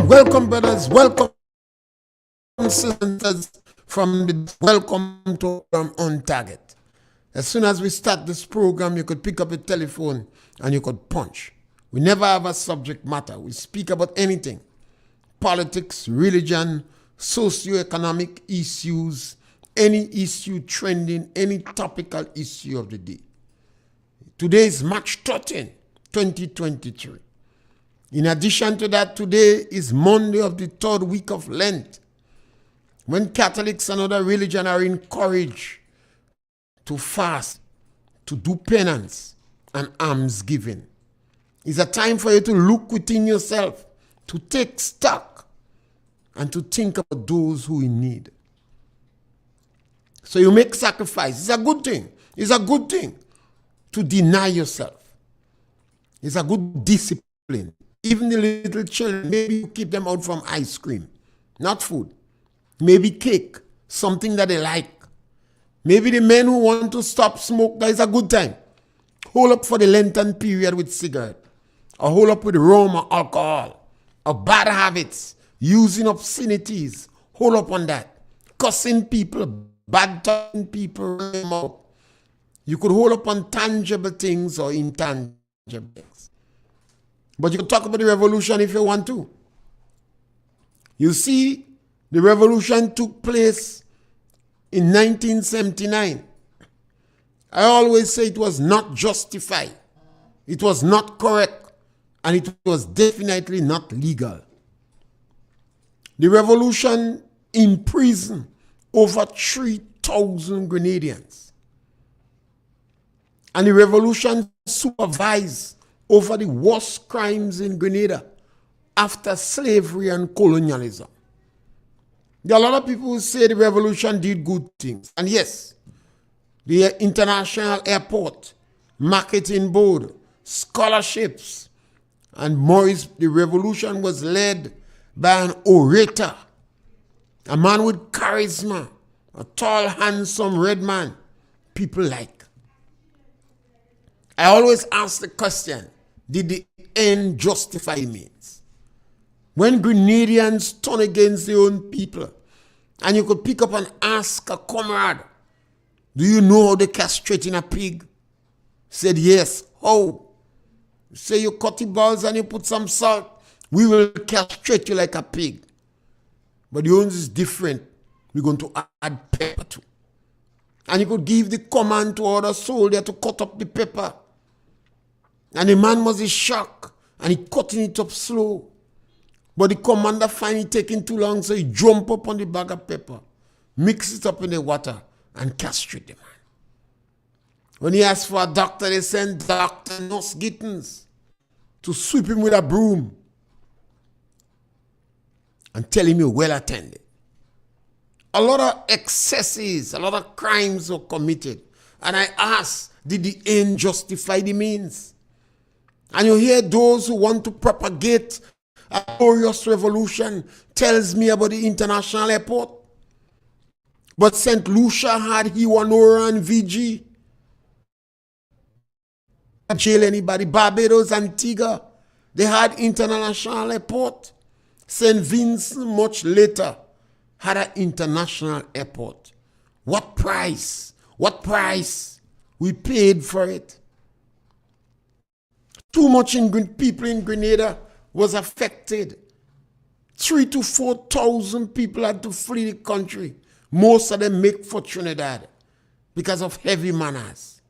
Welcome, brothers. Welcome, sisters. Welcome to On Target. As soon as we start this program, you could pick up a telephone and you could punch. We never have a subject matter. We speak about anything. Politics, religion, socioeconomic issues, any issue trending, any topical issue of the day. Today is March 13, 2023. In addition to that, today is Monday of the third week of Lent, when Catholics and other religions are encouraged to fast, to do penance and almsgiving. It's a time for you to look within yourself, to take stock, and to think about those who are in need. So you make sacrifice. It's a good thing. It's a good thing to deny yourself. It's a good discipline. Even the little children, maybe you keep them out from ice cream, not food. Maybe cake, something that they like. Maybe the men who want to stop smoke, that is a good time. Hold up for the Lenten period with cigarette. Or hold up with rum or alcohol. Or bad habits, using obscenities. Hold up on that. Cussing people, bad talking people. You could hold up on tangible things or intangible things. But you can talk about the revolution if you want to. You see, the revolution took place in 1979. I always say it was not justified. It was not correct. And it was definitely not legal. The revolution imprisoned over 3,000 Grenadians. And the revolution supervised over the worst crimes in Grenada after slavery and colonialism. There are a lot of people who say the revolution did good things. And yes, the international airport, marketing board, scholarships, and Maurice, the revolution was led by an orator, a man with charisma, a tall, handsome, red man people like. I always ask the question, did the end justify means? When Grenadians turn against their own people, and you could pick up and ask a comrade, do you know how they castrating a pig? Said, yes. How? Say you cut the balls and you put some salt, we will castrate you like a pig. But the ones is different. We're going to add pepper too. And you could give the command to other soldier to cut up the pepper. And the man was in shock, and he cutting it up slow. But the commander find it taking too long, so he jump up on the bag of pepper, mix it up in the water, and castrate the man. When he asked for a doctor, they sent Dr. Nurse Gittins to sweep him with a broom and tell him you're well attended. A lot of excesses, a lot of crimes were committed. And I ask, did the end justify the means? And you hear those who want to propagate a glorious revolution tells me about the international airport. But St. Lucia had Hiwanora and VG. Jail anybody. Barbados, Antigua, they had international airport. St. Vincent much later had an international airport. What price? What price we paid for it? Too much people in Grenada was affected. 3,000 to 4,000 people had to flee the country. Most of them make for Trinidad because of heavy manners.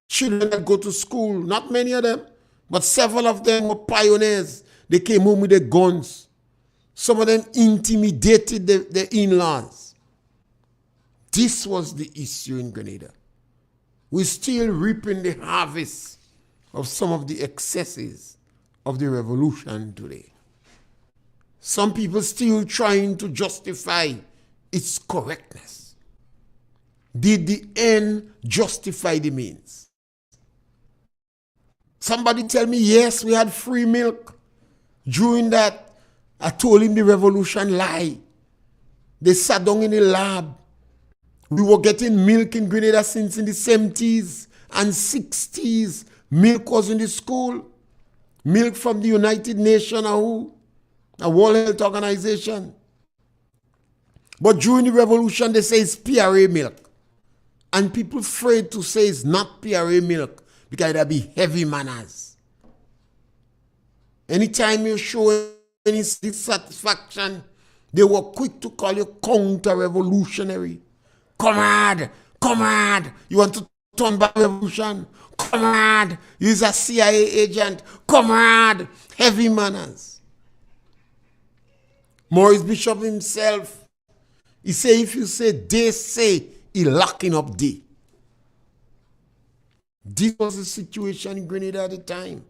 Children that go to school, not many of them, but several of them were pioneers. They came home with their guns. Some of them intimidated their in-laws. This was the issue in Grenada. We're still reaping the harvest of some of the excesses of the revolution today. Some people still trying to justify its correctness. Did the end justify the means? Somebody tell me, yes, we had free milk. During that, I told him the revolution lie. They sat down in the lab. We were getting milk in Grenada since in the 70s and 60s. Milk was in the school. Milk from the United Nations, a World Health Organization. But during the revolution, they say it's PRA milk. And people afraid to say it's not PRA milk because there'll be heavy manners. Anytime you show any dissatisfaction, they were quick to call you counter-revolutionary. Comrade, comrade, you want to turn back revolution? Comrade, you're a CIA agent. Comrade, heavy manners. Maurice Bishop himself, he say if you say they say, he locking up they. This was the situation in Grenada at the time.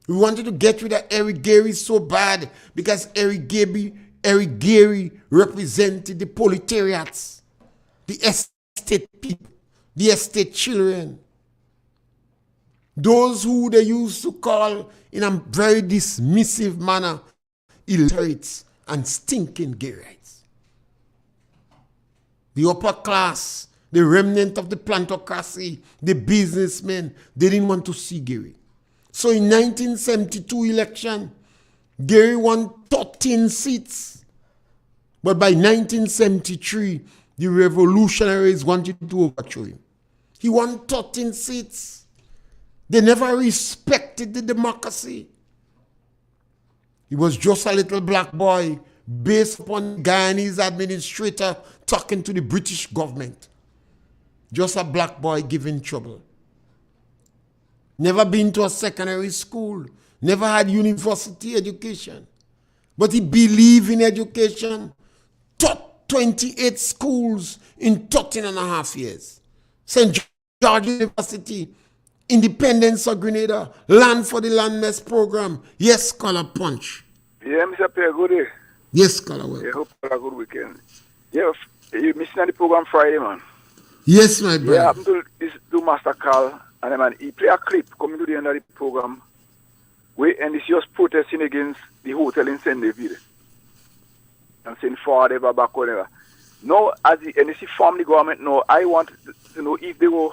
We wanted to get rid of Eric Gary so bad because Eric Gary represented the proletariats, the estate people, the estate children. Those who they used to call in a very dismissive manner illiterates and stinking Garyites. The upper class, the remnant of the plantocracy, the businessmen, they didn't want to see Gary. So in 1972 election, Gary won 13 seats. But by 1973, the revolutionaries wanted to overthrow him. He won 13 seats. They never respected the democracy. He was just a little black boy based upon Guyanese administrator talking to the British government. Just a black boy giving trouble. Never been to a secondary school. Never had university education. But he believed in education. Taught 28 schools in 13 and a half years. St. George University, Independence of Grenada, Land for the Landmass program. Yes, Scholar Punch. Yeah, Mr. Pierre, good day. Yes, Scholar. Well. I hope you have a good weekend. Yeah, you missing the program Friday, man. Yes, my brother. Yeah, I happened to do Master Carl, and man, he play a clip coming to the end of the program, and it's just protesting against the hotel in St. David. And saying forward, back, whatever. Now, as the NDC form the government, now, I want to know if they go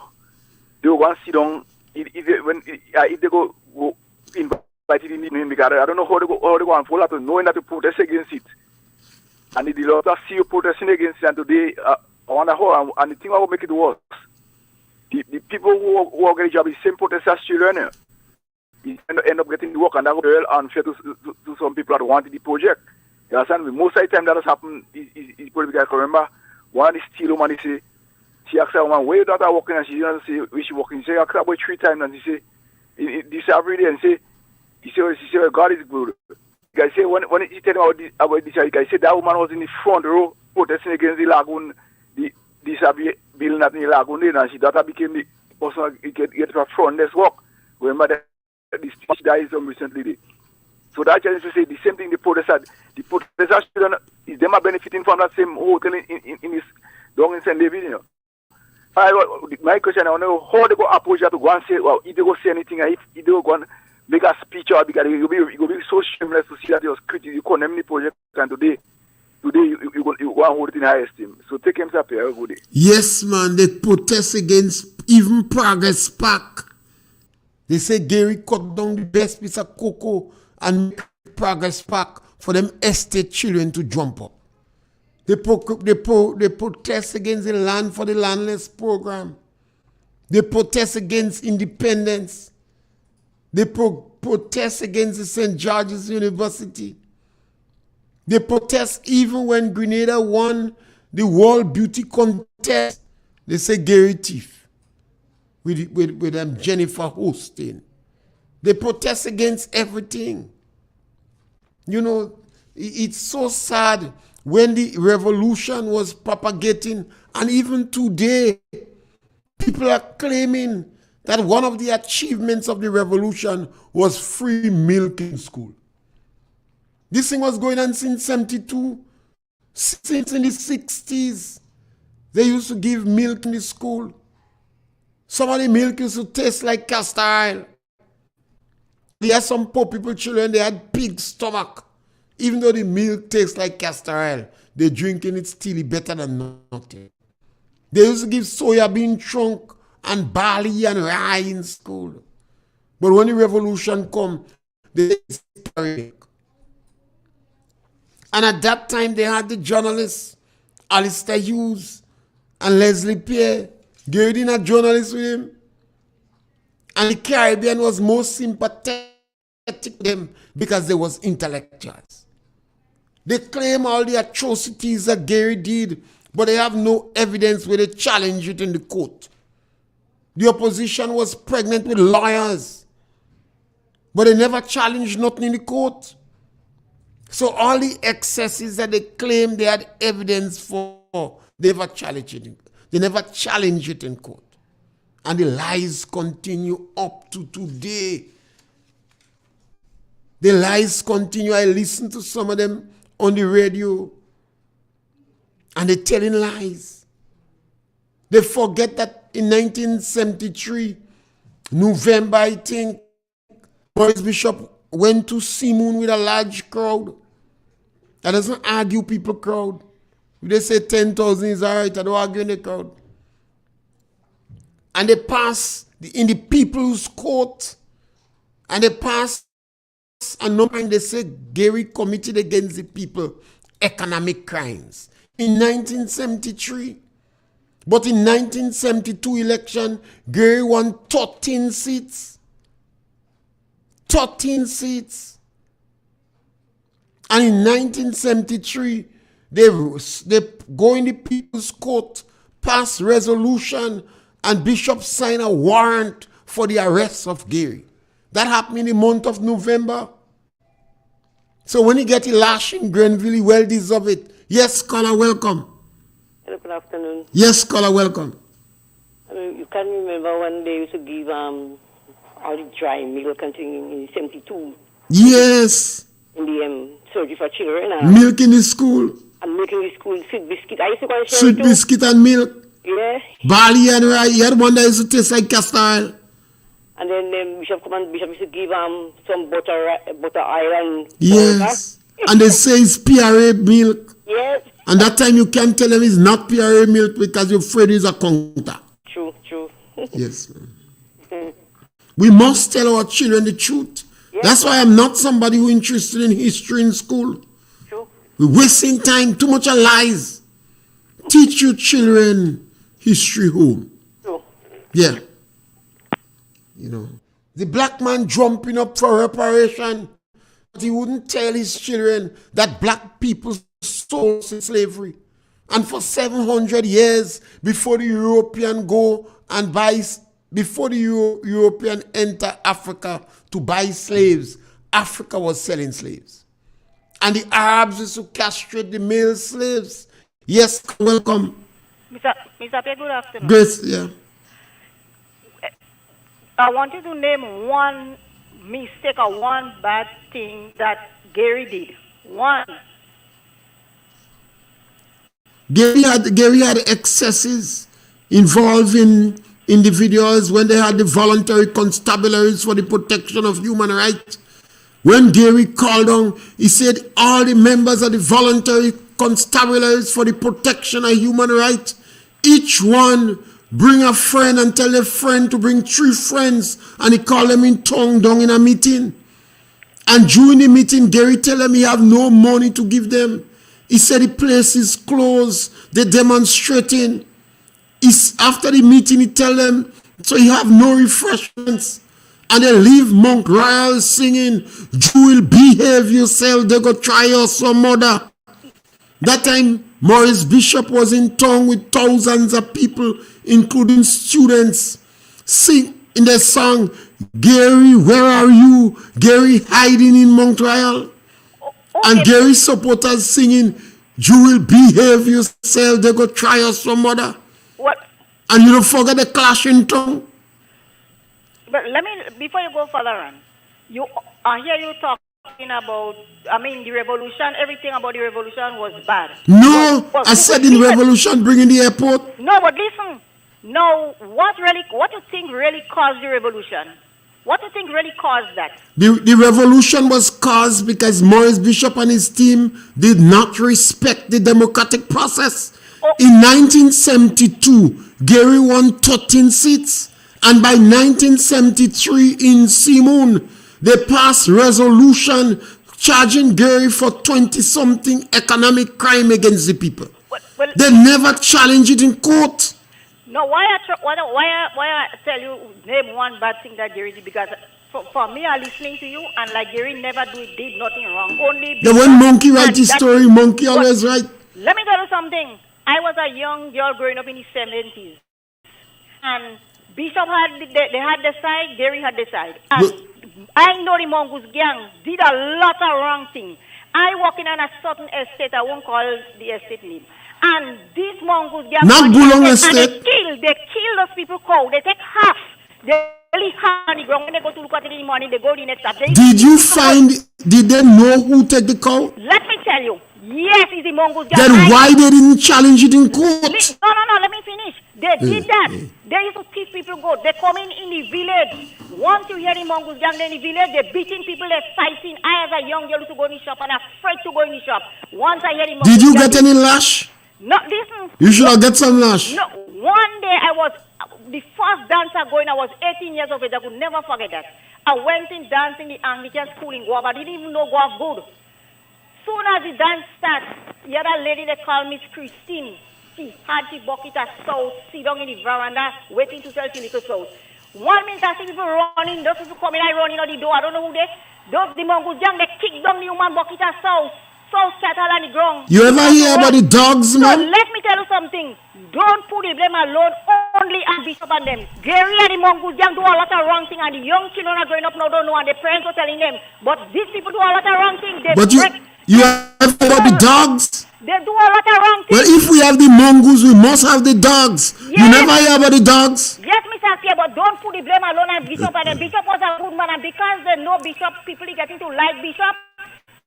and sit down, if they go invited in the name, because I don't know how they go and follow up, knowing that to protest against it. And the lot of see you protesting against it, and today, I wonder how, and the thing I will make it worse. The people who are getting a job is same protesters children. You end up getting the work, and that will be well unfair to some people that wanted the project. You understand me? Most of the time that has happened is probably because I remember one is still woman, he say, she asked her woman, where you daughter working? And she didn't say, where she working? She asked her about 3 times, and she say, this every day, and she say, God is good. The guy say, when he tell him about this, the guy say that woman was in the front row protesting against the lagoon, this building at the lagoon, and she daughter became the person get to a front desk work. Remember that this died some recently. So that challenge to say the same thing the protesters children is them are benefiting from that same hotel in this down in St. David, you know. My question, I want to know how they go approach that to go and say, well, if they go say anything, if they go and make a speech or because it will be so shameless to see that they was critical, you condemn the project and today today you go and hold it in high esteem. So take him to Pierre, good day. Yes, man, they protest against even Progress Park. They say Gary cut down the best piece of cocoa and make Progress Park for them estate children to jump up. They protest against the land for the landless program. They protest against independence. They protest against the St. George's University. They protest even when Grenada won the World Beauty Contest. They say Gary thief with Jennifer hosting. They protest against everything. You know, it's so sad when the revolution was propagating, and even today, people are claiming that one of the achievements of the revolution was free milk in school. This thing was going on since 72. Since in the 60s, they used to give milk in the school. Some of the milk used to taste like castor oil. There are some poor people children, they had pig stomach. Even though the milk tastes like castor oil, they drinking it still better than nothing. They used to give soya bean chunk and barley and rye in school. But when the revolution come, they milk. And at that time, they had the journalists, Alistair Hughes and Leslie Pierre. Gary didn't have journalists with him. And the Caribbean was more sympathetic to them because they was intellectuals. They claim all the atrocities that Gary did, but they have no evidence where they challenge it in the court. The opposition was pregnant with lawyers, but they never challenged nothing in the court. So all the excesses that they claim they had evidence for, they never challenged it. They never challenged it in court. And the lies continue up to today. The lies continue. I listen to some of them on the radio, and they're telling lies. They forget that in 1973, November, I think, Maurice Bishop went to Simoon with a large crowd. That doesn't argue people crowd. If they say 10,000 is all right, I don't argue in the crowd. And they pass in the people's court, and they pass a number, and they say Gary committed against the people economic crimes in 1973. But in 1972 election, Gary won 13 seats. 13 seats. And in 1973, they go in the people's court, pass resolution, and Bishop signed a warrant for the arrest of Gary. That happened in the month of November. So when he get a lash in Grenville, he well deserve it. Yes, caller, welcome. Hello, good afternoon. Yes, caller, welcome. You can remember when they used to give all the dry milk and thing in 72. Yes. In the surgery for children. Milk in the school. And milk in the school, sweet biscuit. I used to go to Sweet biscuit and milk. Yeah. Barley and rye. You had one that used to taste like castor oil. And then Bishop used to give some butter oil and yes. And they say it's PRA milk. Yes. And that time you can't tell them it's not PRA milk because you're afraid it's a counter. True. Yes. We must tell our children the truth. Yes. That's why I'm not somebody who interested in history in school. True. We're wasting time, too much of lies. Teach your children history home. True. Yeah. You know, the black man jumping up for reparation, but he wouldn't tell his children that black people stole slavery. And for 700 years, before the European go and buy, before the European enter Africa to buy slaves, Africa was selling slaves. And the Arabs used to castrate the male slaves. Yes, welcome. Mr. Pierre, good afternoon. Grace, yeah. I want you to name one mistake or one bad thing that Gary did. One. Gary had excesses involving individuals when they had the voluntary constabularies for the protection of human rights. When Gary called on, he said all the members of the voluntary constabularies for the protection of human rights. Each one bring a friend and tell a friend to bring 3 friends, and he call them in tongue down in a meeting. And during the meeting, Gary tell them he have no money to give them. He said the place is closed. They're demonstrating. After the meeting, he tell them, so you have no refreshments. And they leave Monk Royal singing, you will behave yourself, they go try your some mother. That time, Maurice Bishop was in town with thousands of people, including students, sing in the song, Gary, where are you? Gary hiding in Mount Royal. And Gary supporters singing, you will behave yourself, they go try your some mother. What? And you don't forget the clash in tongue. But let me, before you go further on, I hear you talking about, the revolution, everything about the revolution was bad. No, I said in revolution, bringing the airport. No, but listen. No, what you think really caused the revolution? What do you think really caused that? The revolution was caused because Maurice Bishop and his team did not respect the democratic process. In 1972, Gary won 13 seats. And by 1973 in Simoon, they passed resolution charging Gary for 20-something economic crime against the people. Well, they never challenged it in court. No, why I tell you name one bad thing that Gary did? Because for me, I'm listening to you, and like Gary never did nothing wrong. Only when Monkey write his story, Monkey always right. Let me tell you something. I was a young girl growing up in the 70s, and Bishop they had the side, Gary had the side. And I know the Mongoose gang did a lot of wrong things. I work in a certain estate, I won't call the estate name. And this Mongoose gang, not Bulong estate. They kill those people cow. They take half. They leave half on the ground. When they go to look at it in the morning, they go the next day. Did they know who take the cow? Let me tell you. Yes, it's the Mongoose gang. Then why they didn't challenge it in court? No, let me finish. They did that. They used to teach people goat. They come in the village. Once you hear the Mongoose gang in the village, they're beating people, they're fighting. I, as a young girl, used to go in the shop and I'm afraid to go in the shop. Once I hear the Mongoose Did you gang, get any lash? No, listen. You should have get some lash. No, one day the first dancer going, I was 18 years of age. I could never forget that. I went in dancing the Anglican school in Guava. I didn't even know Guava good. Soon as the dance starts, the other lady they call Miss Christine, she had the bucket of salt, sit down in the veranda, waiting to sell the little salt. 1 minute I see people running, those people coming, I running out the door, I don't know who they, the Mongoose gang, they kick down the human bucket of salt scattered on the ground. You ever hear about the dogs, man? So let me tell you something, don't put the blame alone only on Bishop and them. Gary and the Mongoose gang do a lot of wrong things, and the young children are growing up now don't know, and the parents are telling them, but these people do a lot of wrong things. You have about the dogs? They do a lot of wrong things. Well, if we have the mongoose, we must have the dogs. Yes. You never hear about the dogs? Yes, Mr. Pierre, but don't put the blame alone on Bishop. And Bishop was a good man, and because they know Bishop, people are getting to like Bishop.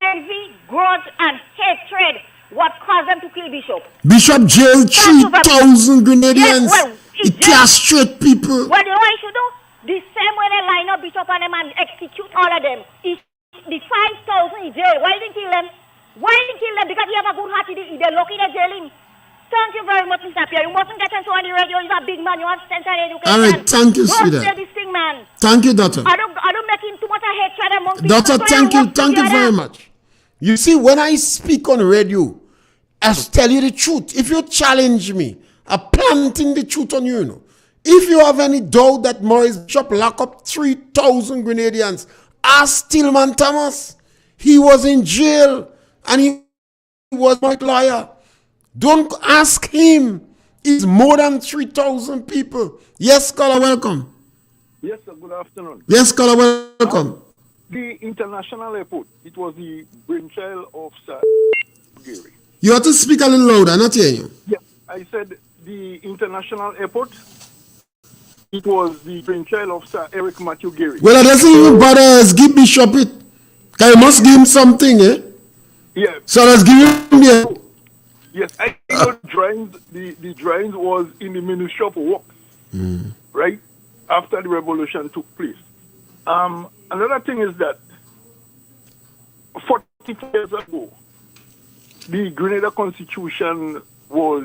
Envy, grudge, and hatred what caused them to kill Bishop. Bishop jailed 3,000 Grenadians. Yes, well, he castrated people. Well, you know what he should do? The same way they line up Bishop and them and execute all of them. The 5,000 in jail. Why didn't kill them? Why didn't kill them? Because he have a good heart. They're lucky they're jailing. Thank you very much, Mr. Pierre. You mustn't get into on the radio. You're a big man. You want center education. All right, thank you, sweetheart. Don't say this thing, man. Thank you, daughter. I don't make him too much of hatred among people. Daughter, thank you very much. You see, when I speak on radio, I tell you the truth. If you challenge me, I'm planting the truth on you, you know. If you have any doubt that Maurice Bishop locked up 3,000 Grenadians, ask Tillman Thomas. He was in jail and he was my lawyer. Don't ask him. It's more than 3,000 people. Yes, caller, welcome. Yes, sir, good afternoon. Yes, caller, welcome. The international airport, it was the brainchild of Sir Gary. You have to speak a little louder, not hear you. Yes, I said the international airport, it was the brainchild of Sir Eric Matthew Gary. Well, it doesn't even bother us. Give Bishop it. Because you must give him something, eh? Yeah. So let's give him the... Yes, I know drawings, the drawings was in the Ministry of Works, right? After the revolution took place. Another thing is that 44 years ago, the Grenada Constitution was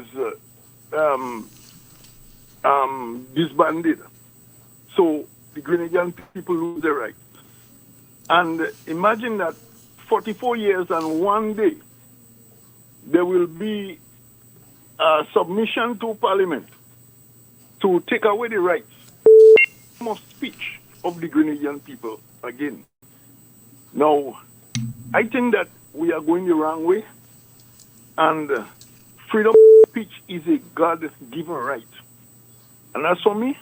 disbanded. So the Grenadian people lose their rights. And imagine that 44 years and 1 day, there will be a submission to Parliament to take away the rights of speech of the Grenadian people again. Now, I think that we are going the wrong way, and freedom of speech is a God-given right. And as for me,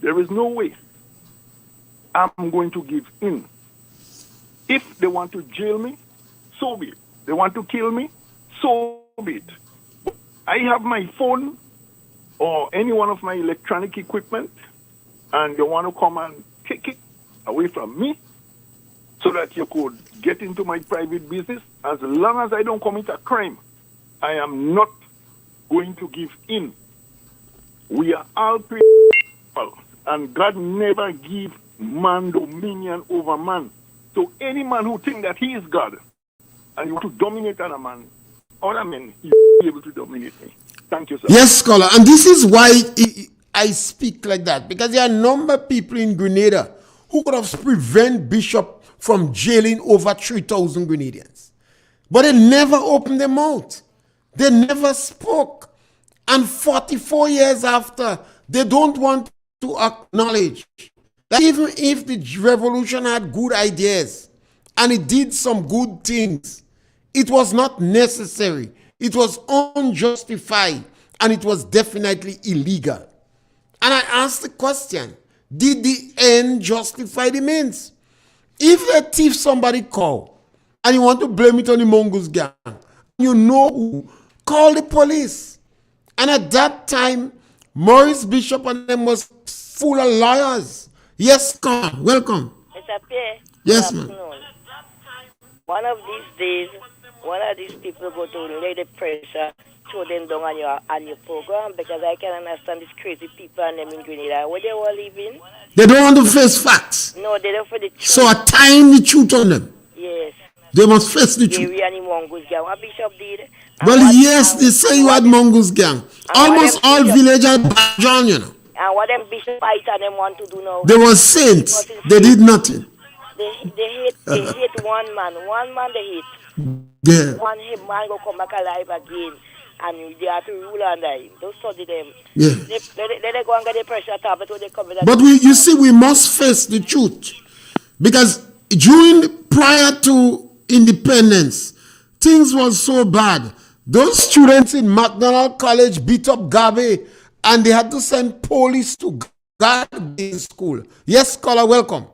there is no way I'm going to give in. If they want to jail me, so be it. They want to kill me, so be it. I have my phone or any one of my electronic equipment, and they want to come and take it away from me so that you could get into my private business. As long as I don't commit a crime, I am not going to give in. We are all people, and God never give man dominion over man. So any man who thinks that he is God and you want to dominate other men, he will be able to dominate me. Thank you, sir. Yes, scholar. And this is why I speak like that, because there are a number of people in Grenada who could have prevented Bishop from jailing over 3,000 Grenadians. But they never opened their mouth. They never spoke. And 44 years after, they don't want to acknowledge that even if the revolution had good ideas and it did some good things, it was not necessary. It was unjustified, and it was definitely illegal. And I asked the question, did the end justify the means? If a thief somebody call and you want to blame it on the Mongoose gang, you know who, call the police. And at that time, Maurice Bishop and them was full of liars. Yes, Carl, welcome. Mr. Pierre. Yes, ma'am. One of these days, one of these people go to lay the pressure, throw them down on your program, because I can understand these crazy people and them in Grenada. Where they all living? They don't want to face facts. No, they don't for the truth. So I time the truth on them. Yes. They must face the truth. They really Mongoose gang. What Bishop did? Well, yes, they say you had Mongoose gang. Almost all villagers John, you know. And what them Bishop fight and them want to do now? They were saints. They did nothing. They hate one man. One man they hate. Yeah. One man go come back alive again, and they have to rule under him. Don't study them. Yeah. They go and get the pressure tablet when they come in. But you see, we must face the truth, because prior to independence, things was so bad. Those students in McDonald College beat up Gabe, and they had to send police to guard the school. Yes, scholar, welcome.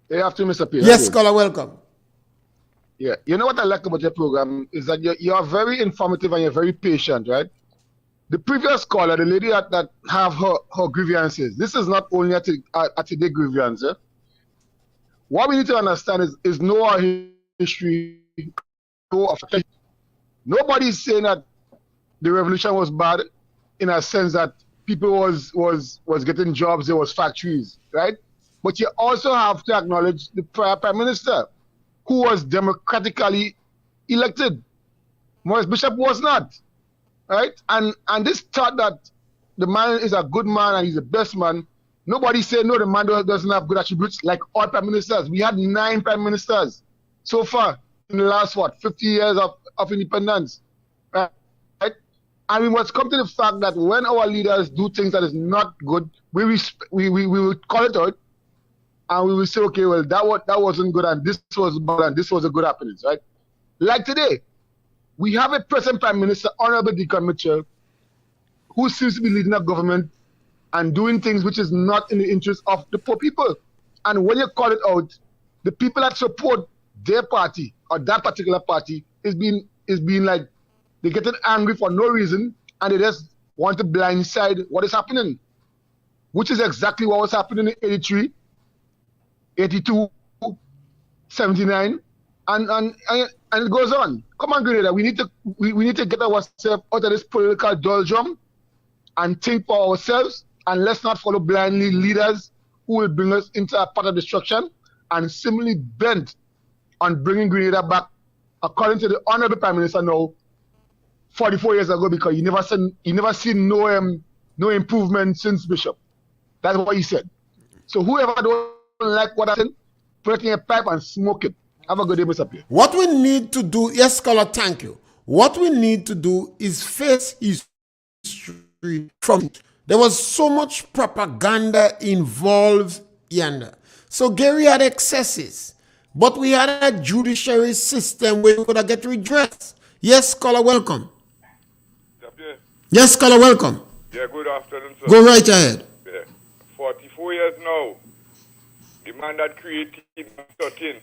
Hey, after Mr. Pierre. Yes, scholar, welcome. Yeah, you know what I like about your program is that you're very informative and you're very patient, right? The previous caller, the lady that have her grievances, this is not only a today grievance. Eh? What we need to understand is know our history. Nobody is saying that the revolution was bad in a sense that people was getting jobs, there was factories, right? But you also have to acknowledge the prior prime minister, who was democratically elected. Maurice Bishop was not, right? And this thought that the man is a good man and he's the best man, nobody said, no, the man doesn't have good attributes like all prime ministers. We had 9 prime ministers so far in the last, 50 years of independence, right? And we must come to the fact that when our leaders do things that is not good, we will call it out, and we will say, okay, well, that wasn't good, and this was bad, and this was a good happening, right? Like today, we have a present Prime Minister, Honorable Deacon Mitchell, who seems to be leading a government and doing things which is not in the interest of the poor people. And when you call it out, the people that support their party or that particular party is being like, they're getting angry for no reason, and they just want to blindside what is happening, which is exactly what was happening in 83, 82, 79, and it goes on. Come on, Grenada, we need to get ourselves out of this political doldrum and think for ourselves, and let's not follow blindly leaders who will bring us into a path of destruction and simply bent on bringing Grenada back according to the Honorable Prime Minister now, 44 years ago, because you never seen no improvement since Bishop. That's what he said. So whoever don't like what I said, put it in a pipe and smoke it. Have a good day, Mr. Pierre. What we need to do, yes, scholar, thank you. What we need to do is face history from. There was so much propaganda involved yonder. So Gary had excesses, but we had a judiciary system where we could get redress. Yes, scholar, welcome. Pierre. Yes, scholar, welcome. Yeah, good afternoon, sir. Go right ahead. Yeah. 44 years now, the man that created him 13th,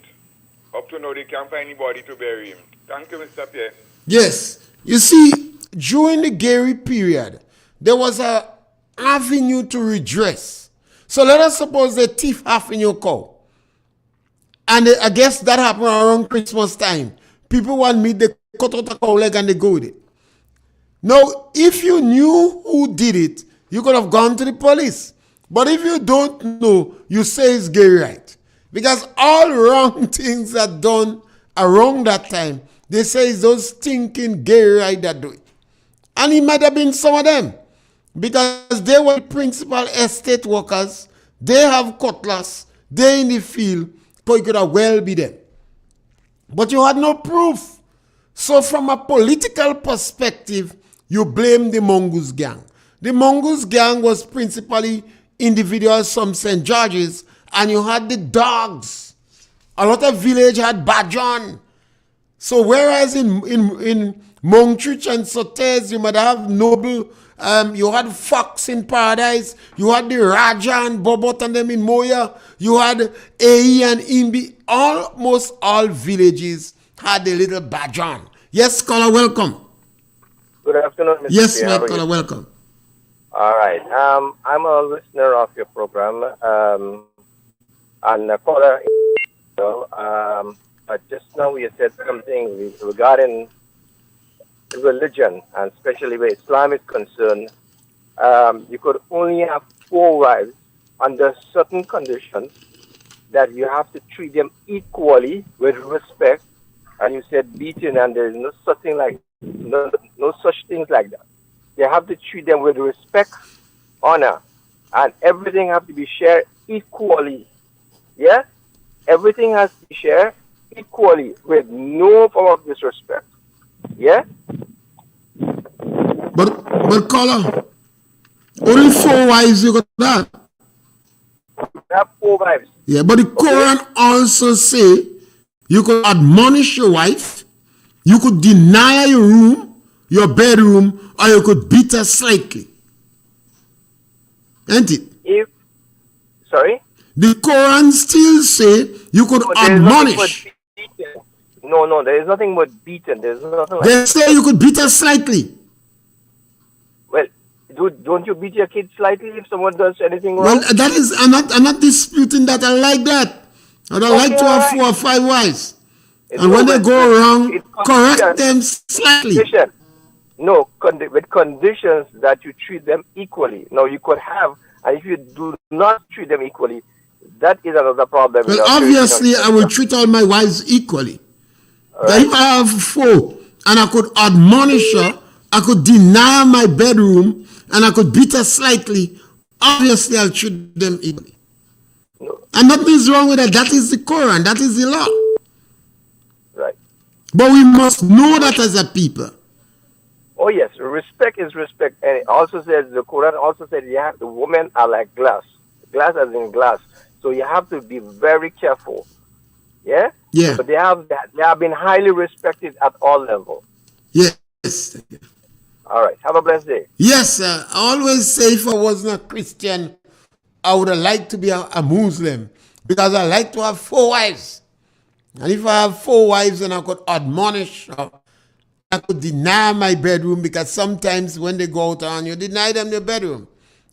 up to now they can't find anybody to bury him. Thank you, Mr. Pierre. Yes. You see, during the Gary period, there was a avenue to redress. So let us suppose the thief half in your cow. And I guess that happened around Christmas time. People want me to cut out a cow leg and they go with it. Now, if you knew who did it, you could have gone to the police. But if you don't know, you say it's Gary right. Because all wrong things are done around that time. They say it's those stinking Gary right that do it. And it might have been some of them. Because they were principal estate workers. They have cutlass. They in the field. So it could have well be them. But you had no proof. So from a political perspective, you blame the Mongoose gang. The Mongoose gang was principally individuals from St. George's, and you had the dogs. A lot of village had Bajon. So whereas in Monkchurch and Sotes, you might have noble, you had Fox in Paradise, you had the Raja and Bobot and them in Moya, you had AE and Imbi. Almost all villages had a little Bajon. Yes, scholar, welcome. Good afternoon, Mr. Yes, Pierre. my scholar, welcome. All right. I'm a listener of your program, and a caller. But just now you said something regarding religion, and especially where Islam is concerned. You could only have 4 wives under certain conditions that you have to treat them equally with respect. And you said beating, and there is no such thing like no such things like that. You have to treat them with respect, honor, and everything has to be shared equally. Yeah, everything has to be shared equally with no form of disrespect. Yeah. But caller, only 4 wives you got that. You have 4 wives. Yeah, but the Quran also say you could admonish your wife, you could deny your room, your bedroom, or you could beat her slightly. Ain't it? Sorry? The Quran still say you could admonish. No, there is nothing but beaten. There's nothing like They say you could beat her slightly. Well, don't you beat your kid slightly if someone does anything wrong? Well, that is, I'm not disputing that. I like that. And I like to have 4 or 5 wives. And when they go wrong, correct them slightly. No, with conditions that you treat them equally. Now, you could have, and if you do not treat them equally, that is another problem. Well, obviously, I will treat all my wives equally. Right. If I have 4, and I could admonish her, I could deny my bedroom, and I could beat her slightly, obviously, I'll treat them equally. No. And nothing is wrong with that. That is the Quran. That is the law. Right. But we must know that as a people. Oh yes, respect is respect, and it also says, the Quran also says, the women are like glass as in glass. So you have to be very careful. Yeah. Yeah. But they have been highly respected at all levels. Yes. All right. Have a blessed day. Yes, I always say if I wasn't a Christian, I would have liked to be a Muslim, because I like to have 4 wives. And if I have 4 wives, then I could admonish her, I could deny my bedroom, because sometimes when they go out and you deny them their bedroom,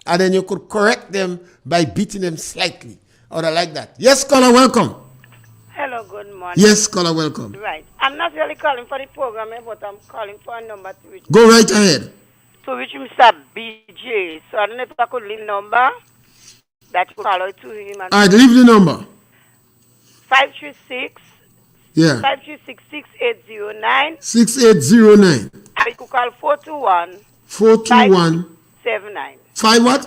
and then you could correct them by beating them slightly, or like that. Yes, caller, welcome. Hello, good morning. Yes, caller, welcome. Right. I'm not really calling for the program, but I'm calling for a number to reach. Go right ahead. To reach Mr. BJ. So I don't know if I could leave number that you call out to him. All right, leave the number. 536 Yeah. 536-6809. 6809. And you could call 421 421 5679. 5 what?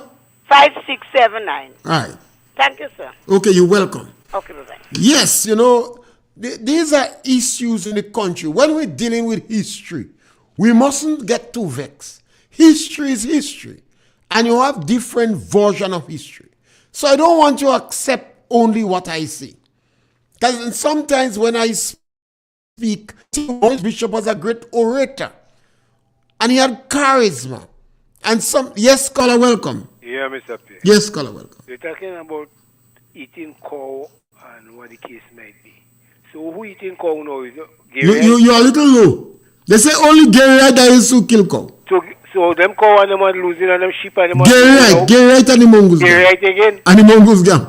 5679. All right. Thank you, sir. Okay, you're welcome. Okay, bye-bye. Yes, you know, these are issues in the country. When we're dealing with history, we mustn't get too vexed. History is history, and you have different version of history. So I don't want to accept only what I see. Because sometimes when I speak, Maurice Bishop was a great orator, and he had charisma. And yes, caller, welcome. Yeah, Mr. Pierre. Yes, caller, welcome. You're talking about eating cow and what the case might be. So who eating cow now is You're a little low. They say only Gary Wright is who kill cow. So them cow and them are losing and them sheep and them are Gary Wright and the Mongoose gang. Gary Wright again? And the Mongoose gang.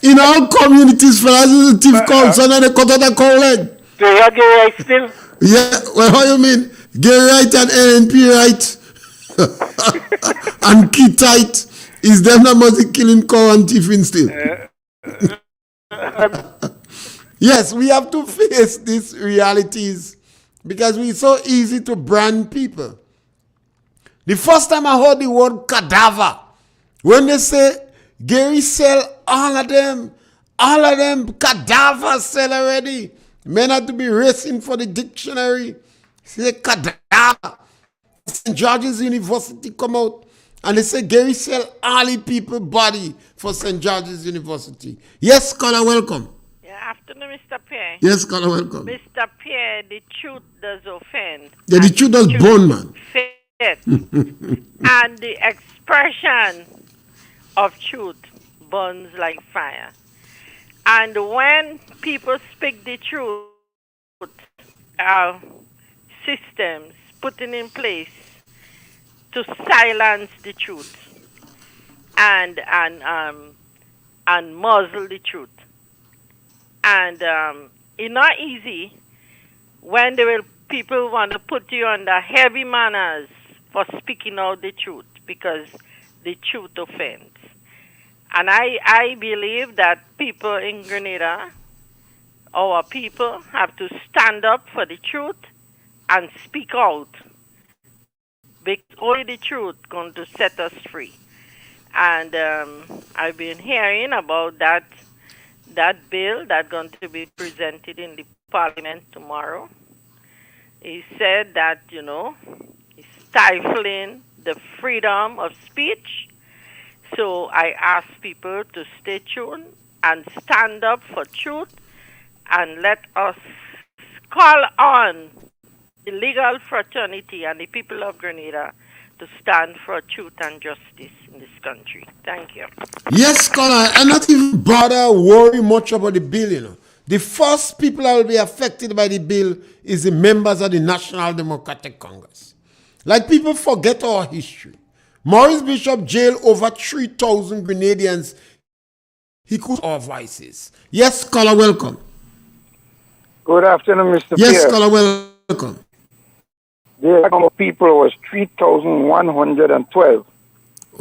In our communities, fellas, is a thief called son and they cut out a cow leg. So you have Gary Wright still? Yeah, well, how you mean? Gary Wright and NNP Wright and Kittite is them that must be killing cow and thieving still. Yes, we have to face these realities because we're so easy to brand people. The first time I heard the word cadaver, when they say Gary sell all of them cadaver sell already. Men have to be racing for the dictionary. Say cadaver. St. George's University come out and they say Gary sell all the people body for St. George's University. Yes, scholar, welcome. Afternoon, Mr. Pierre. Yes, scholar, welcome. Mr. Pierre, the truth does offend. Yeah, the truth does burn, man. And the expression of truth burns like fire. And when people speak the truth, systems putting in place to silence the truth and muzzle the truth. And it's not easy when people want to put you under heavy manners for speaking out the truth because the truth offends. And I believe that people in Grenada, our people, have to stand up for the truth and speak out. Because only the truth is going to set us free. And I've been hearing about that bill that's going to be presented in the parliament tomorrow. He said that, it's stifling the freedom of speech. So I ask people to stay tuned and stand up for truth and let us call on the legal fraternity and the people of Grenada to stand for truth and justice in this country. Thank you. Yes, scholar, I'm not even bother worry much about the bill, The first people that will be affected by the bill is the members of the National Democratic Congress. Like people forget our history. Maurice Bishop jailed over 3,000 Grenadians. He could our voices. Yes, scholar, welcome. Good afternoon, Mr. Yes, Pierre. scholar, welcome. The number of people was 3,112.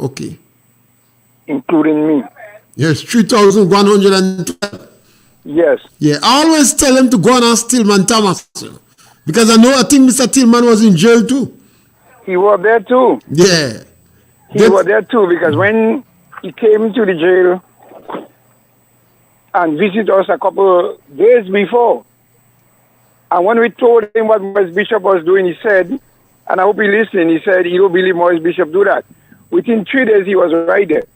Okay. Including me. Yes, 3,112. Yes. Yeah, I always tell them to go and ask Tillman Thomas. Because I think Mr. Tillman was in jail too. He was there too. Yeah. He was there too because when he came to the jail and visited us a couple days before, and when we told him what Maurice Bishop was doing, he said, and I hope he listened, he said he don't believe Maurice Bishop do that. Within 3 days, he was right there.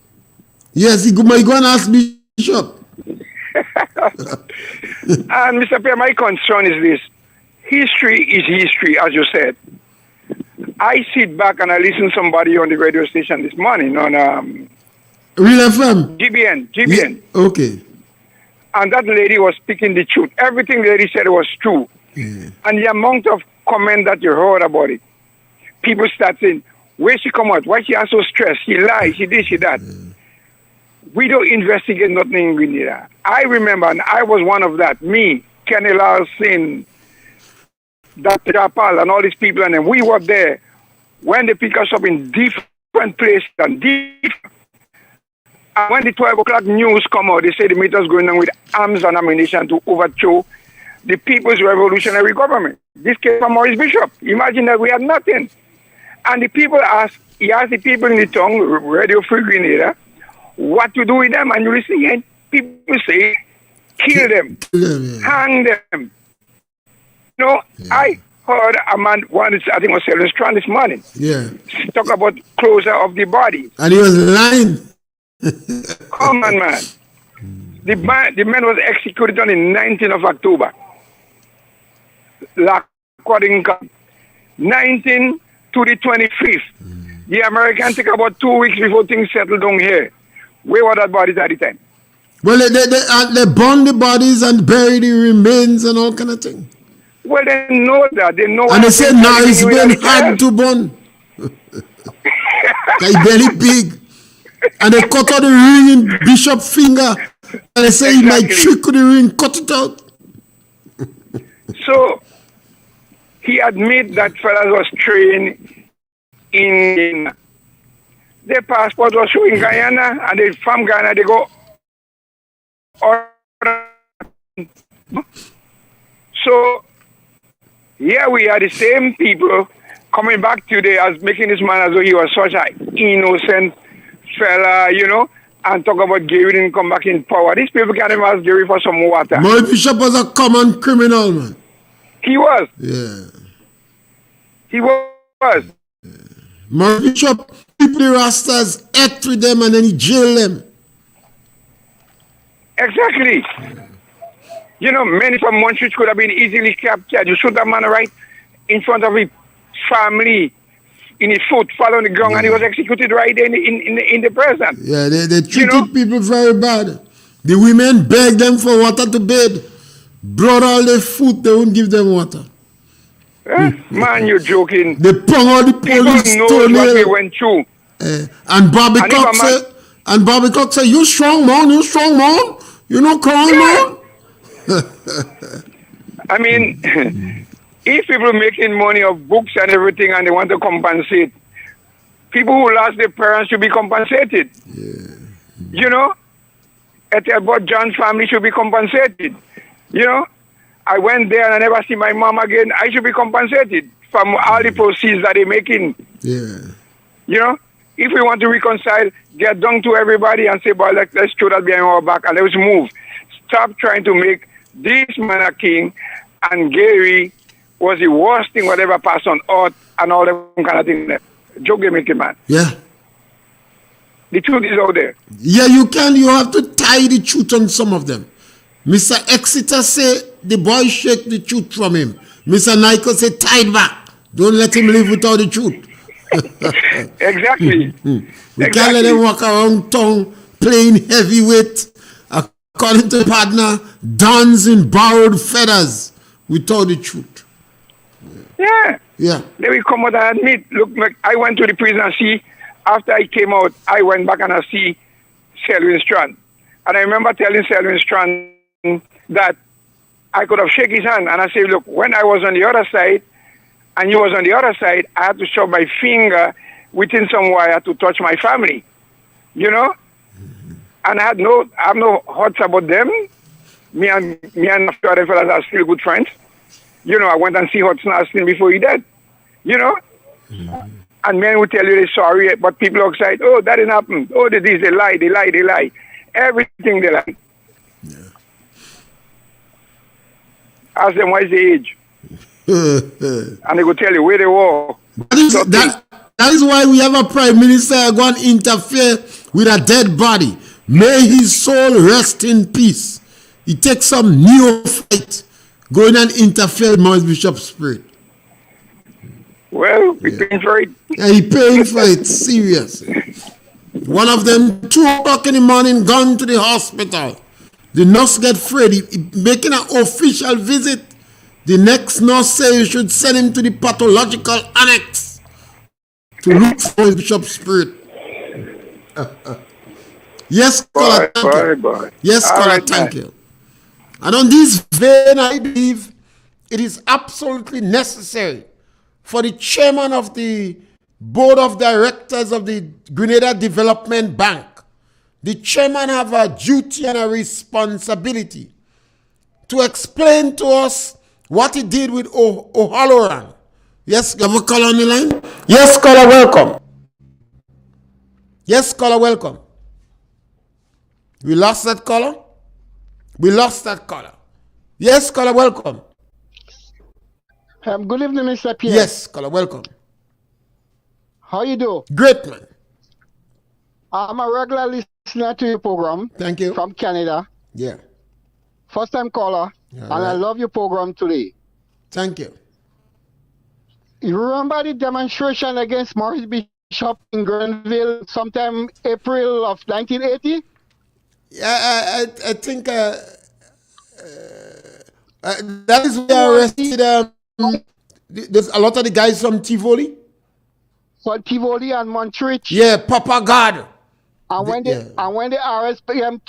Yes, he might go and ask Bishop. And Mr. Pierre, my concern is this. History is history, as you said. I sit back and I listen to somebody on the radio station this morning on RealFM. GBN. Yeah, okay. And that lady was speaking the truth. Everything the lady said was true. Yeah. And the amount of comment that you heard about it, people start saying, where she come out? Why she are so stressed? She lied, she this, she that. Yeah. We don't investigate nothing in Grenada. I remember, and I was one of that. Me, Kenny Larson, Dr. Japal, and all these people, and then we were there when they pick us up in different places and different. And when the 12 o'clock news come out, they say the military's going on with arms and ammunition to overthrow the People's Revolutionary Government. This came from Maurice Bishop. Imagine that we had nothing. And the people he asked the people in the town, Radio Free Grenada, what to do with them. And you listen, and people say, kill them, hang them. I heard a man, I think was Selwyn Strand this morning, talk about closure of the body. And he was lying. Come on, man. The man was executed on the 19th of October. According to 19 to the 25th. The Americans take about 2 weeks before things settle down here. Where were that bodies at the time? Well, they burn the bodies and bury the remains and all kind of thing. Well, they know that. They know. And they say, now it's been hard to burn. It's very big. And they cut out the ring in Bishop's finger. And they say, he might trick the ring, cut it out. So, he admit that fellas was trained in their passport was showing Guyana, and they from Guyana they go. So here we are, the same people coming back today as making this man as though he was such an innocent fella, and talk about Gary didn't come back in power. These people can't even ask Gary for some water. My Bishop was a common criminal, man. He was. Yeah. He was. My Bishop, people the Rastas ate with them and then he jailed them. Exactly. Many from Montreal could have been easily captured. You shoot that man right in front of his family, in his foot, fall on the ground, and he was executed right there in the present. Yeah, they treated people very bad. The women begged them for water to bathe. Brought all their food, they wouldn't give them water. Man, you're joking. They pung all the police. People know what they went through. And Bobby Cox said, you strong man, you not crying, man. I mean, if people making money of books and everything and they want to compensate, people who lost their parents should be compensated. Yeah. About John's family should be compensated. I went there and I never see my mom again. I should be compensated from all the proceeds that they're making. Yeah. If we want to reconcile, get down to everybody and say, boy, let's throw that behind our back and let's move. Stop trying to make this man a king, and Gary was the worst thing whatever passed on earth and all them kind of thing. Joke they make it, man. Yeah. The truth is out there. Yeah, you have to tie the truth on some of them. Mr. Exeter say the boy shake the truth from him. Mr. Nico say tie it back. Don't let him live without the truth. Exactly. We can't let him walk around town playing heavyweight, according to the partner, dons in borrowed feathers without the truth. Yeah. Yeah. Then we come out and admit, look, I went to the prison and see, after I came out, I went back and I see Selwyn Strand. And I remember telling Selwyn Strand that I could have shaken his hand and I said, look, when I was on the other side and you was on the other side, I had to shove my finger within some wire to touch my family. And I have no hurts about them. Me and a few other fellas are still good friends. I went and see Hudson Austin before he died. And men will tell you they're sorry, but people outside, oh, that didn't happen. Oh, they lie. Everything they lie. Yeah. Ask them what is the age. And they will tell you where they were. That is why we have a prime minister going to interfere with a dead body. May his soul rest in peace. He takes some neophyte going and interfere with Maurice Bishop's spirit. Well, we're paying for it. Yeah, he paying for it, serious. One of them, 2 o'clock in the morning, gone to the hospital. The nurse get afraid. He making an official visit. The next nurse say you should send him to the pathological annex to look for his Bishop's spirit. Yes, caller, thank you. Yes, caller, thank you. And on this vein, I believe it is absolutely necessary for the chairman of the board of directors of the Grenada Development Bank, the chairman have a duty and a responsibility to explain to us what he did with O'Halloran. Yes, you have a caller on the line? Yes, caller, welcome. Yes, caller, welcome. We lost that caller? We lost that caller. Yes, caller, welcome. Good evening, Mr. Pierre. Yes, caller, welcome. How you do? Great, man. I'm a regular listener to your program. Thank you. From Canada. Yeah. First time caller. And I love your program today. Thank you. You remember the demonstration against Maurice Bishop in Grenville sometime April of 1980? Yeah, I think that is where I arrested there's a lot of the guys from Tivoli. From Tivoli and Montrich. Yeah, Papa God. And when they arrest him,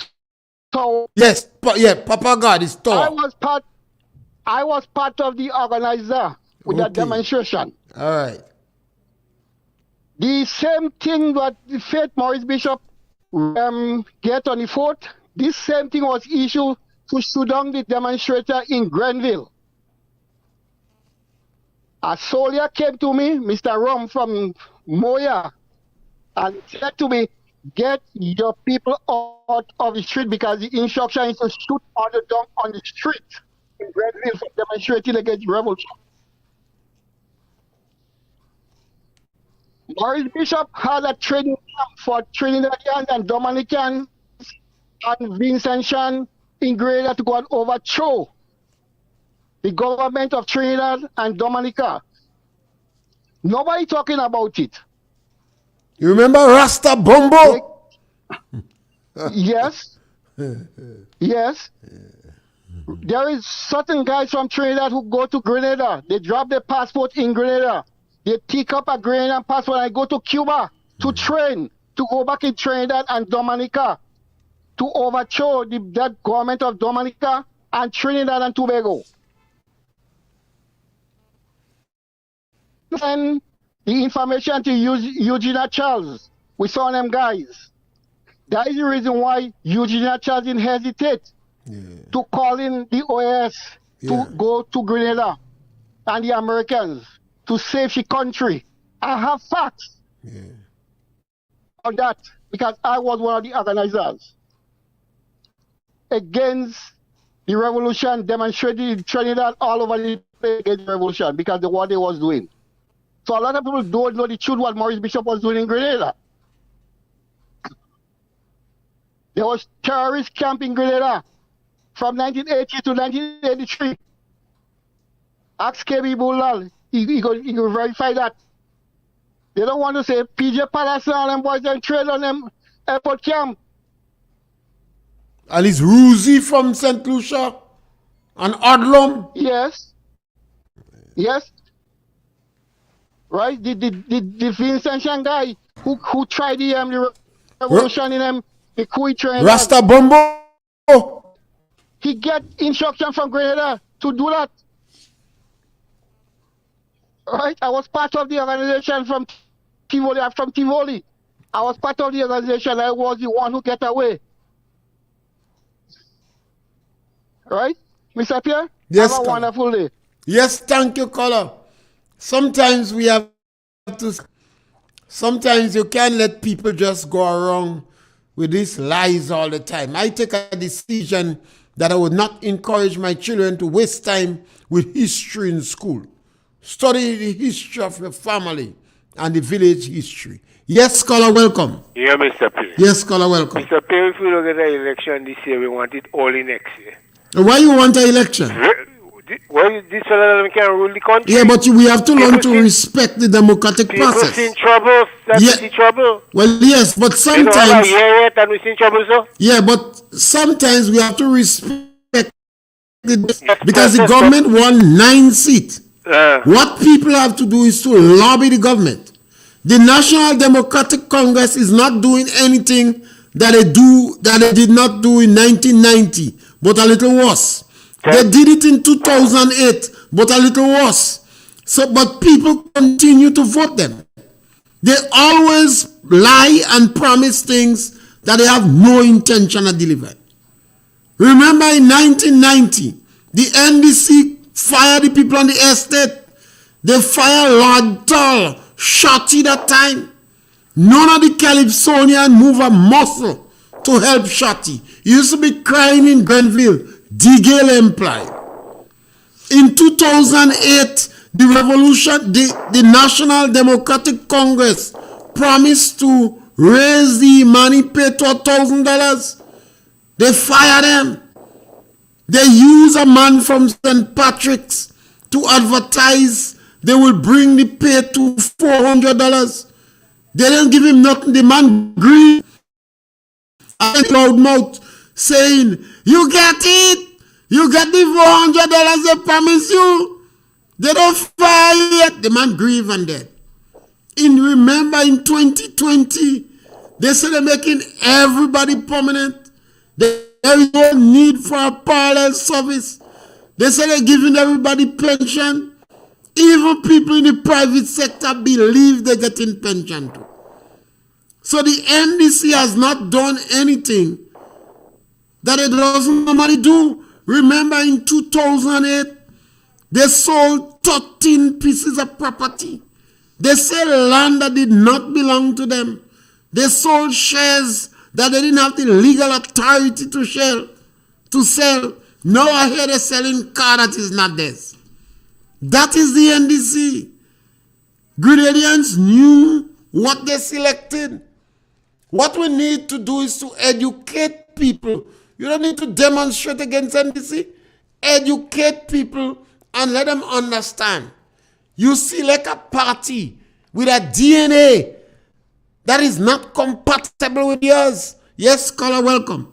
yes, Papa God is tall. I was part of the organizer with that demonstration. All right. The same thing that the Faith Maurice Bishop get on the fort, this same thing was issued to shoot down the demonstrator in Grenville. A soldier came to me, Mr. Rom from Moya, and said to me, get your people out of the street because the instruction is to shoot on the street in Grenville for demonstrating against revolution. Maurice Bishop had a training camp for Trinidadians and Dominicans and Vincentian in Grenada to go and overthrow the government of Trinidad and Dominica. Nobody talking about it. You remember Rasta Bombo? Yes. Yes. There is certain guys from Trinidad who go to Grenada. They drop their passport in Grenada. They pick up a Grenadian passport and go to Cuba to train, to go back in Trinidad and Dominica to overthrow that government of Dominica and Trinidad and Tobago. And the information to Eugenia Charles, we saw them guys. That is the reason why Eugenia Charles didn't hesitate to call in the OAS to go to Grenada and the Americans to save the country. I have facts on that because I was one of the organizers against the revolution, demonstrated in Trinidad all over the place against the revolution because of what they was doing. So a lot of people don't know the truth what Maurice Bishop was doing in Grenada. There was terrorist camp in Grenada from 1980 to 1983. Ask KB Bulal, he will verify that. They don't want to say PJ Palace and them boys and trade on them airport camp. And it's Ruzi from St. Lucia and Odlum. Yes. Yes. Right? The Vincentian guy who tried the revolution in the Kui train. Rasta Bombo. He get instruction from Grenada to do that. Right? I was part of the organization from Tivoli. I'm from Tivoli. I was part of the organization. I was the one who get away. Right? Mr. Pierre? Yes, have a wonderful day. Yes, thank you, caller. Sometimes we have to... Sometimes you can't let people just go around with these lies all the time. I take a decision that I would not encourage my children to waste time with history in school. Study the history of your family and the village history. Yes, caller, welcome. Yeah, Mr. Pierre. Yes, caller, welcome. Mr. Pierre, if we look at the election this year, we want it all in next year. Why you want an election? Well, this fellow can rule the country. Yeah, but we have to learn to respect the democratic process. People in trouble. That's in trouble. Well, yes, but sometimes... You know, yet and we in trouble, so? Yeah, but sometimes we have to respect it because the government won 9 seats. What people have to do is to lobby the government. The National Democratic Congress is not doing anything that they did not do in 1990, but a little worse. They did it in 2008, but a little worse. So, but people continue to vote them. They always lie and promise things that they have no intention of delivering. Remember in 1990, the NDC fired the people on the estate. They fired Lord Tull, Shotty that time. None of the Calypsonian move a muscle to help Shotty. He used to be crying in Grenville, Digale implied. In 2008, the revolution, the National Democratic Congress promised to raise the money pay to $1,000. They fire them. They use a man from St. Patrick's to advertise they will bring the pay to $400. They didn't give him nothing. The man grieved and loud mouth saying, you get it. You get the $400 they promise you. They don't fire yet. The man grieved and dead. Remember in 2020, they said they're making everybody permanent. There is no need for a parallel service. They said they're giving everybody pension. Even people in the private sector believe they're getting pension too. So the NDC has not done anything that it doesn't normally do. Remember in 2008, they sold 13 pieces of property. They sold land that did not belong to them. They sold shares that they didn't have the legal authority to sell. Now I hear they're selling car that is not theirs. That is the NDC. Grenadians knew what they selected. What we need to do is to educate people. You don't need to demonstrate against NDC. Educate people and let them understand. You select a party with a DNA that is not compatible with yours. Yes, caller, welcome.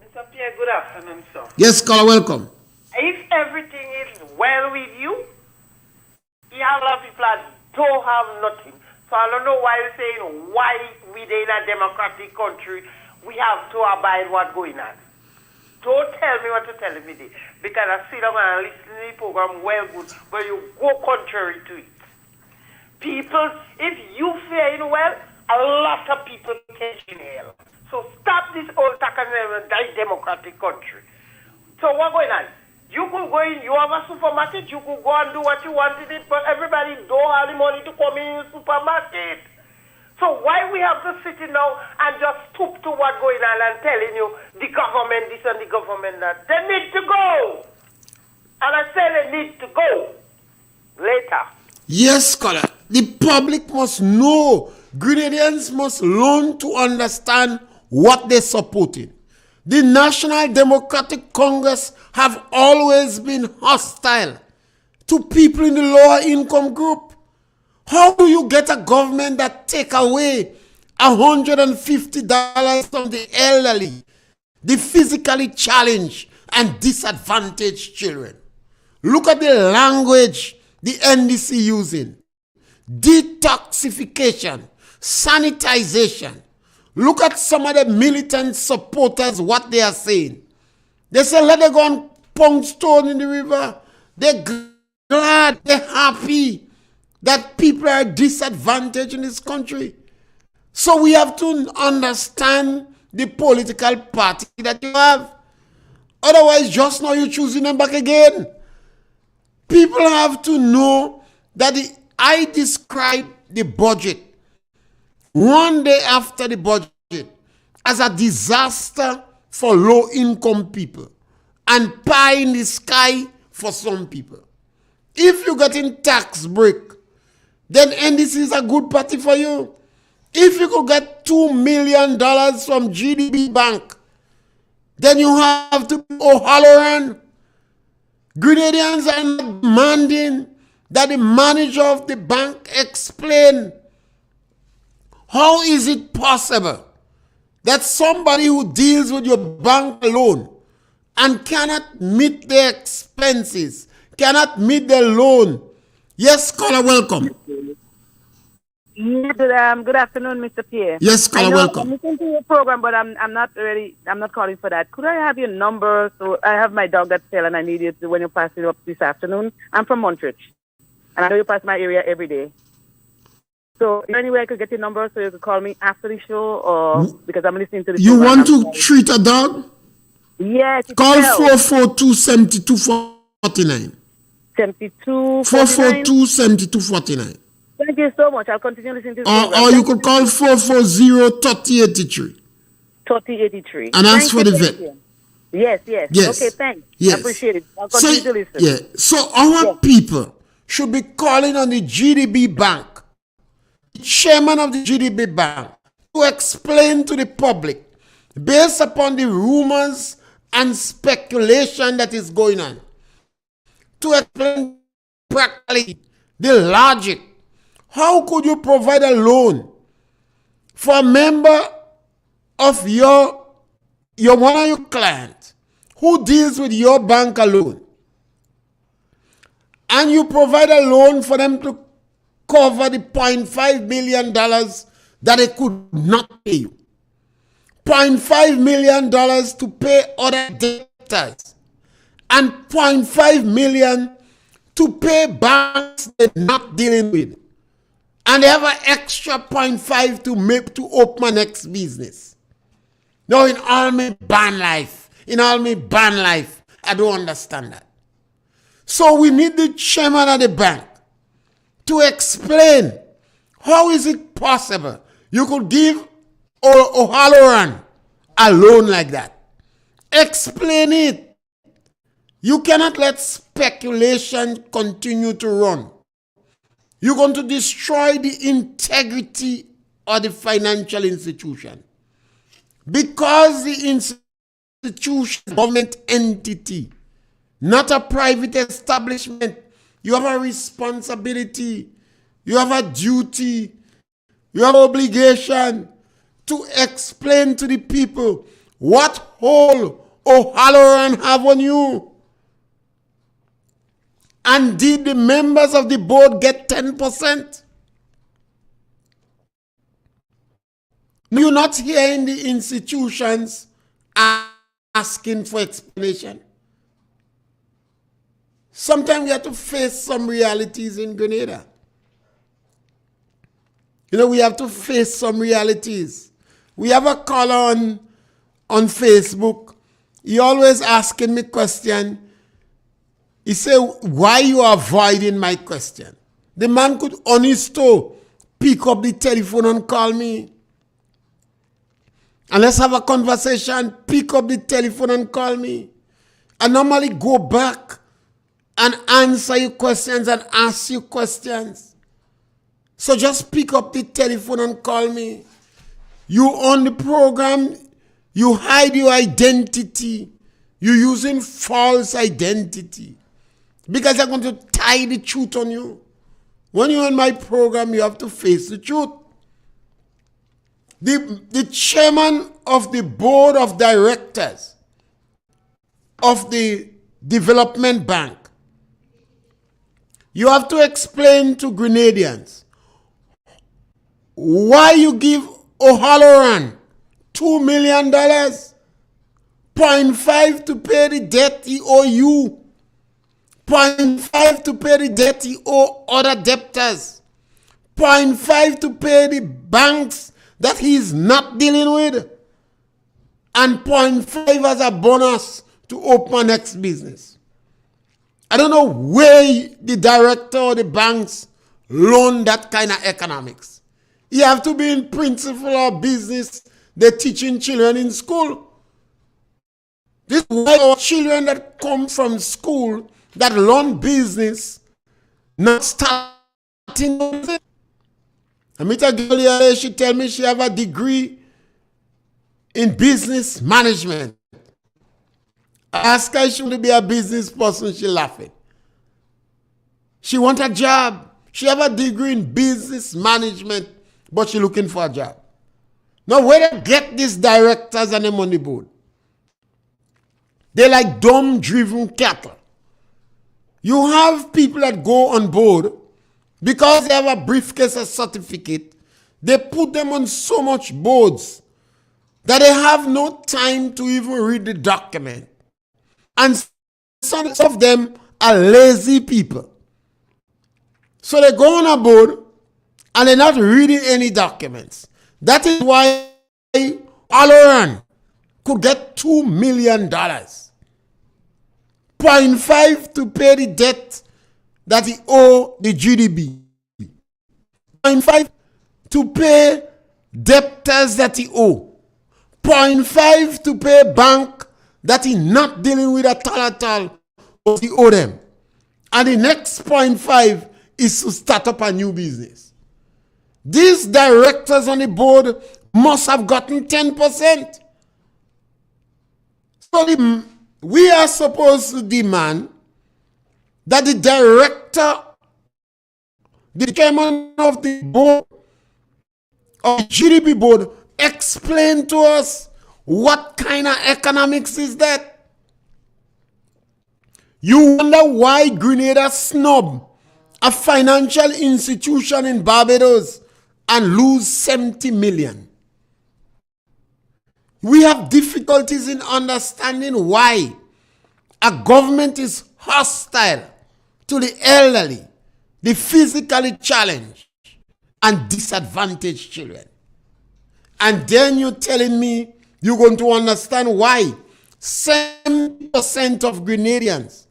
Mr. Pierre, good afternoon, sir. Yes, caller, welcome. If everything is well with you, you have a lot of people that don't have nothing. So I don't know why you're saying why within a democratic country we have to abide what's going on. Don't tell me what to tell me this, because I sit down and listen to the program well good, but you go contrary to it. People, if you fare well, a lot of people catch in hell. So stop this old die democratic country. So what's going on? You could go in, you have a supermarket, you could go and do what you want in it, but everybody don't have the money to come in the supermarket. So why we have to sit in now and just stoop to what's going on and telling you the government this and the government that? They need to go. And I say they need to go. Later. Yes, scholar. The public must know. Grenadians must learn to understand what they're supporting. The National Democratic Congress have always been hostile to people in the lower income group. How do you get a government that take away $150 from the elderly, the physically challenged and disadvantaged children? Look at the language the NDC using. Detoxification, sanitization. Look at some of the militant supporters, what they are saying. They say, let them go and pound stone in the river. They're glad, they're happy that people are disadvantaged in this country. So we have to understand the political party that you have. Otherwise, just now you're choosing them back again. People have to know that I describe the budget one day after the budget as a disaster for low-income people and pie in the sky for some people. If you get in tax break, then NDC is a good party for you. If you could get $2 million from GDB Bank, then you have to be O'Halloran. Grenadians are not demanding that the manager of the bank explain how is it possible that somebody who deals with your bank alone and cannot meet their expenses, cannot meet their loan. Yes, caller, welcome. Good afternoon, Mr. Pierre. Yes, caller, welcome. I'm listening to your program, but I'm not calling for that. Could I have your number? So I have my dog that's ill, and I need it when you pass it up this afternoon. I'm from Montreal, and I know you pass my area every day. So, is there any way I could get your number so you could call me after the show, or because I'm listening to the You program, want to treat a dog? Yes. Call 442-7249. 7249. 442-7249. Thank you so much. I'll continue listening to the program. Or you could call 440-3083. 3083. And ask for the vet. Yes. Okay, thanks. Yes. I appreciate it. I'll continue to listen. Yeah. So our people should be calling on the GDB Bank, the chairman of the GDB Bank, to explain to the public, based upon the rumors and speculation that is going on, to explain practically the logic. How could you provide a loan for a member of your one of your clients who deals with your bank alone, and you provide a loan for them to cover the $0.5 million that they could not pay you, $0.5 million to pay other debtors, and $0.5 million to pay banks they're not dealing with, and they have an extra $0.5 to make to open my next business. No, in all my ban life, I don't understand that. So we need the chairman of the bank to explain how is it possible you could give O'Halloran a loan like that. Explain it. You cannot let speculation continue to run. You're going to destroy the integrity of the financial institution. Because the institution, government entity, not a private establishment, you have a responsibility, you have a duty, you have obligation to explain to the people what hold O'Halloran have on you. And did the members of the board get 10%? You're not hearing the institutions asking for explanation. Sometimes we have to face some realities in Grenada. We have to face some realities. We have a caller on Facebook. He always asking me question. He say, why you avoiding my question? The man could honestly pick up the telephone and call me. And let's have a conversation. Pick up the telephone and call me. I normally go back and answer your questions and ask you questions. So just pick up the telephone and call me. You on the program, you hide your identity. You're using false identity. Because they're going to tie the truth on you. When you're on my program, you have to face the truth. The chairman of the board of directors of the development bank, you have to explain to Grenadians why you give O'Halloran $2 million, 0.5 to pay the debt he owe you, 0.5 to pay the debt he owe other debtors, 0.5 to pay the banks that he's not dealing with, and 0.5 as a bonus to open next business. I don't know where the director or the banks learn that kind of economics. You have to be in principle or business they're teaching children in school. This is why our children that come from school that learn business not starting business. I meet a girl here, she tell me she have a degree in business management. I ask her if she want to be a business person, she laughing. She want a job. She have a degree in business management, but she looking for a job. Now, where they get these directors and them on the board? They're like dumb-driven cattle. You have people that go on board because they have a briefcase or certificate. They put them on so much boards that they have no time to even read the document. And some of them are lazy people. So they go on a board And they're not reading any documents. That is why Aloran could get $2 million. 0.5 to pay the debt that he owe the GDP. 0.5 to pay debtors that he owe. 0.5 to pay bank that he not dealing with at all, but he owe them. And the next 0.5 is to start up a new business. These directors on the board must have gotten 10%. So we are supposed to demand that the director, the chairman of the board, of the GDP board, explain to us what kind of economics is that. You wonder why Grenada snub a financial institution in Barbados and lose 70 million. We have difficulties in understanding why a government is hostile to the elderly, the physically challenged, and disadvantaged children. And then you're telling me you're going to understand why 70% of Grenadians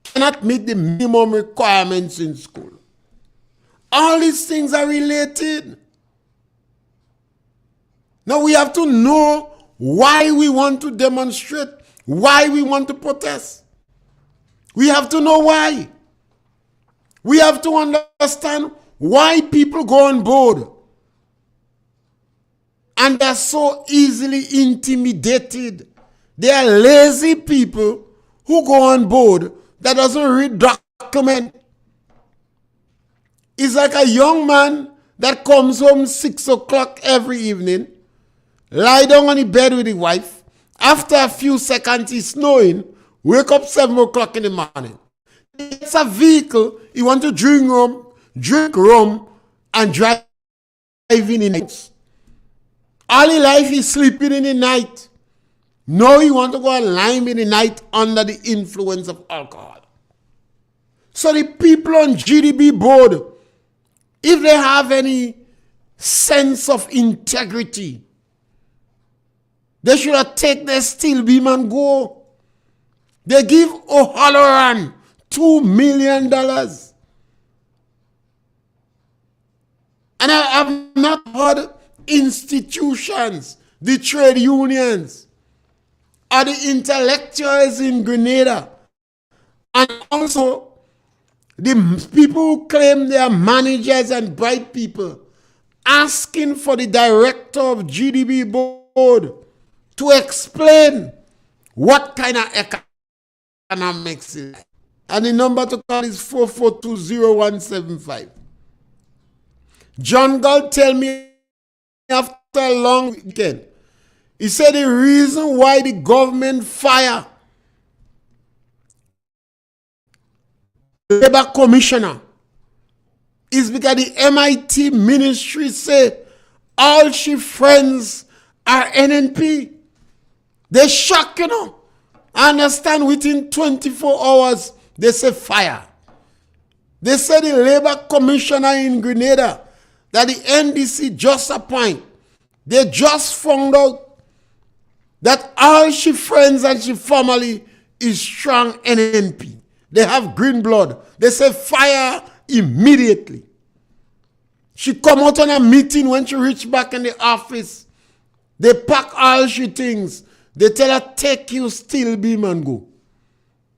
cannot meet the minimum requirements in school. All these things are related. Now we have to know why we want to demonstrate, why we want to protest. We have to know why. We have to understand why people go on board. And they're so easily intimidated. They are lazy people who go on board that doesn't read document. It's like a young man that comes home 6 o'clock every evening, lie down on the bed with his wife. After a few seconds, he's snoring, wake up 7 o'clock in the morning. It's a vehicle, he wants to drink rum, and drive in the night. All his life, he's sleeping in the night. Now he wants to go and lie in the night under the influence of alcohol. So the people on GDP board, if they have any sense of integrity, they should have taken their steel beam and go. They give O'Halloran $2 million. And I have not heard institutions, the trade unions, or the intellectuals in Grenada, and also the people who claim they are managers and bright people, asking for the director of GDP board to explain what kind of economics is. And the number to call is 4420175. John Gall tell me after a long weekend, he said the reason why the government fire the labor commissioner is because the MIT ministry say all she friends are NNP. They shock, you know. I understand within 24 hours they say fire. They say the labor commissioner in Grenada that the NDC just appoint. They just found out that all she friends and she family is strong NNP. They have green blood. They say fire immediately. She come out on a meeting when she reach back in the office. They pack all she things. They tell her, take your steel beam and go.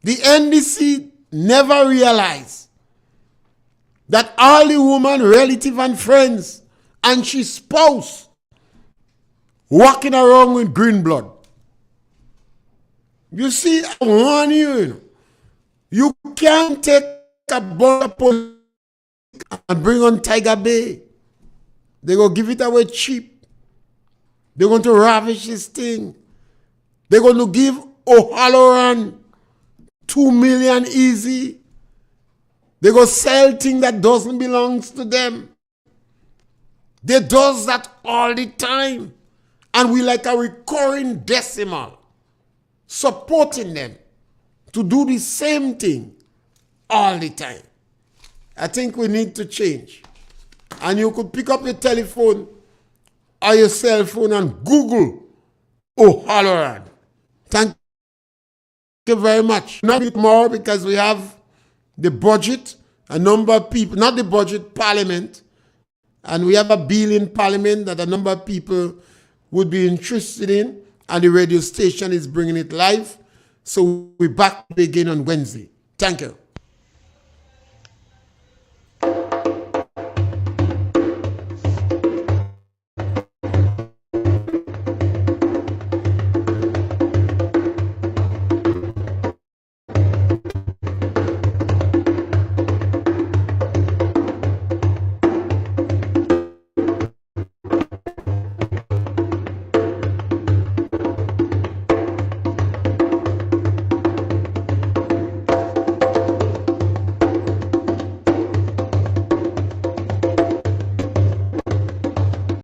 The NDC never realized that all the woman, relative and friends, and she spouse, walking around with green blood. You see, I warn you, you can't take a border post and bring on Tiger Bay. They're going to give it away cheap. They're going to ravish this thing. They're going to give O'Halloran $2 million easy. They're going to sell things that doesn't belong to them. They does that all the time. And we like a recurring decimal supporting them to do the same thing all the time. I think we need to change. and you could pick up your telephone or your cell phone and Google O'Halloran. Thank you very much. Not a bit more because we have the budget, a number of people, not the budget, Parliament, and we have a bill in Parliament that a number of people would be interested in, and the radio station is bringing it live. So we're back again on Wednesday. Thank you.